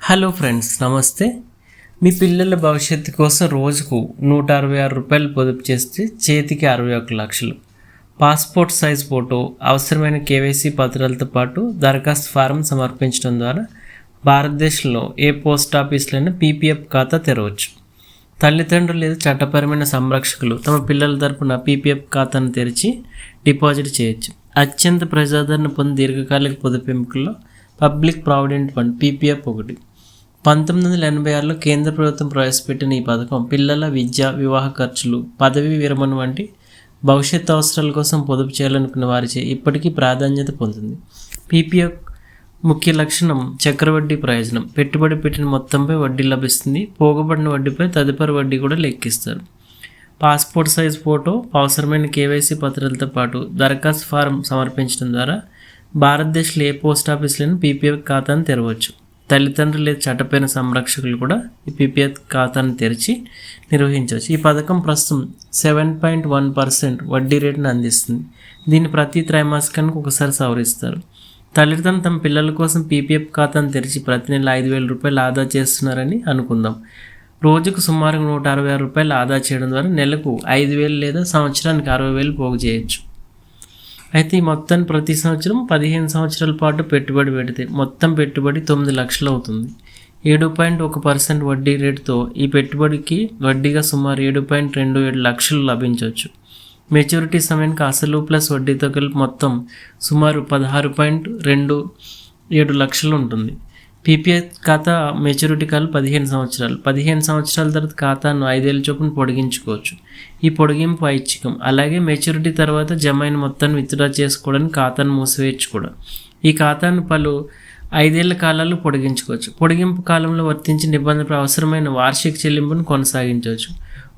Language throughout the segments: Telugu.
హలో ఫ్రెండ్స్, నమస్తే. మీ పిల్లల భవిష్యత్తు కోసం రోజుకు రూ. 166 పొదుపు చేస్తే చేతికి 61 లక్షలు. పాస్పోర్ట్ సైజ్ ఫోటో, అవసరమైన కేవైసీ పత్రాలతో పాటు దరఖాస్తు ఫారం సమర్పించడం ద్వారా భారతదేశంలో ఏ పోస్ట్ ఆఫీసులైనా పీపీఎఫ్ ఖాతా తెరవచ్చు. తల్లిదండ్రులు లేదా చట్టపరమైన సంరక్షకులు తమ పిల్లల తరపున పీపీఎఫ్ ఖాతాను తెరిచి డిపాజిట్ చేయొచ్చు. అత్యంత ప్రజాదరణ పొందిన దీర్ఘకాలిక పొదుపు ఎంపికల్లో పబ్లిక్ ప్రావిడెంట్ ఫండ్ పీపీఎఫ్ ఒకటి. 1986లో కేంద్ర ప్రభుత్వం ప్రవేశపెట్టిన ఈ పథకం పిల్లల విద్య, వివాహ ఖర్చులు, పదవీ విరమణ వంటి భవిష్యత్ అవసరాల కోసం పొదుపు చేయాలనుకున్న వారిచే ఇప్పటికీ ప్రాధాన్యత పొందింది. పీపీఎఫ్ ముఖ్య లక్షణం చక్రవడ్డీ ప్రయోజనం. పెట్టుబడి పెట్టిన మొత్తంపై వడ్డీ లభిస్తుంది. పోగబడిన వడ్డీపై తదుపరి వడ్డీ కూడా లెక్కిస్తారు. పాస్పోర్ట్ సైజ్ ఫోటో, అవసరమైన కేవైసీ పత్రాలతో పాటు దరఖాస్తు ఫారం సమర్పించడం ద్వారా భారతదేశంలో ఏ పోస్ట్ ఆఫీసులను పీపీఎఫ్ ఖాతాను తెరవచ్చు. తల్లిదండ్రులు లేదా చట్టపైన సంరక్షకులు కూడా ఈ పీపీఎఫ్ ఖాతాను తెరిచి నిర్వహించవచ్చు. ఈ పథకం ప్రస్తుతం 7.1% వడ్డీ రేటును అందిస్తుంది. దీన్ని ప్రతి త్రైమాసికానికి ఒకసారి సవరిస్తారు. తల్లిదండ్రులు తమ పిల్లల కోసం పీపీఎఫ్ ఖాతాను తెరిచి ప్రతి నెల రూ. 5,000 ఆదా చేస్తున్నారని అనుకుందాం. రోజుకు సుమారు రూ. 166 ఆదా చేయడం ద్వారా నెలకు 5,000 లేదా సంవత్సరానికి 60,000 పోగు చేయొచ్చు. అయితే ఈ మొత్తాన్ని ప్రతి సంవత్సరం 15 సంవత్సరాల పాటు పెట్టుబడి పెడితే మొత్తం పెట్టుబడి 9 లక్షలు అవుతుంది. 7.1% వడ్డీ రేటుతో ఈ పెట్టుబడికి వడ్డీగా సుమారు 7.27 లక్షలు లభించవచ్చు. మెచ్యూరిటీ సమయానికి అసలు ప్లస్ వడ్డీతో కలిపి మొత్తం సుమారు 16.27 లక్షలు ఉంటుంది. పీపీఎఫ్ ఖాతా మెచ్యూరిటీ కాలం 15 సంవత్సరాలు. 15 సంవత్సరాల తర్వాత ఖాతాను 5 ఏళ్ల చొప్పున పొడిగించుకోవచ్చు. ఈ పొడిగింపు ఐచ్ఛికం. అలాగే మెచ్యూరిటీ తర్వాత జమ అయిన మొత్తాన్ని విత్డ్రా చేసుకోవడానికి ఖాతాను మూసివేయచ్చు కూడా. ఈ ఖాతాను పలు 5 ఏళ్ల కాలాలు పొడిగించుకోవచ్చు. పొడిగింపు కాలంలో వర్తించే నిబంధనలపై అవసరమైన వార్షిక చెల్లింపును కొనసాగించవచ్చు.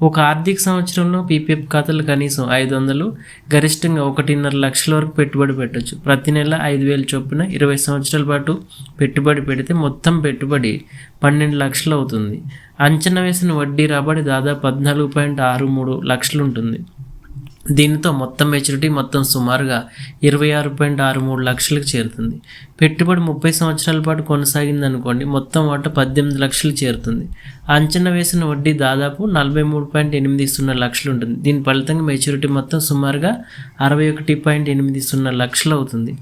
ఒక ఆర్థిక సంవత్సరంలో పీపీఎఫ్ ఖాతాలు కనీసం 500, గరిష్టంగా 1.5 లక్షల వరకు పెట్టుబడి పెట్టవచ్చు. ప్రతి నెల 5,000 చొప్పున 20 సంవత్సరాల పాటు పెట్టుబడి పెడితే మొత్తం పెట్టుబడి 12 లక్షలు అవుతుంది. అంచనా వేసిన వడ్డీ రాబడి దాదాపు 14.63 లక్షలు ఉంటుంది. దీనితో మొత్తం మెచ్యూరిటీ మొత్తం సుమారుగా 26.63 లక్షలకు చేరుతుంది. పెట్టుబడి 30 సంవత్సరాల పాటు కొనసాగింది అనుకోండి, మొత్తం వాటా 18 లక్షలు చేరుతుంది. అంచనా వేసిన వడ్డీ దాదాపు 43.80 లక్షలు ఉంటుంది. దీని ఫలితంగా మెచ్యూరిటీ మొత్తం సుమారుగా 61.80 లక్షలు అవుతుంది.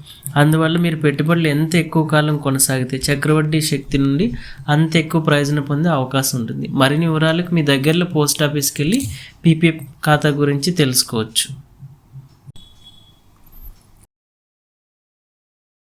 అందువల్ల మీరు పెట్టుబడులు ఎంత ఎక్కువ కాలం కొనసాగితే చక్రవడ్డీ శక్తి నుండి అంత ఎక్కువ ప్రయోజనం పొందే అవకాశం ఉంటుంది. మరిన్ని వివరాలకు మీ దగ్గరలో పోస్ట్ ఆఫీస్కి వెళ్ళి పీపీఎఫ్ ఖాతా గురించి తెలుసుకోవచ్చు.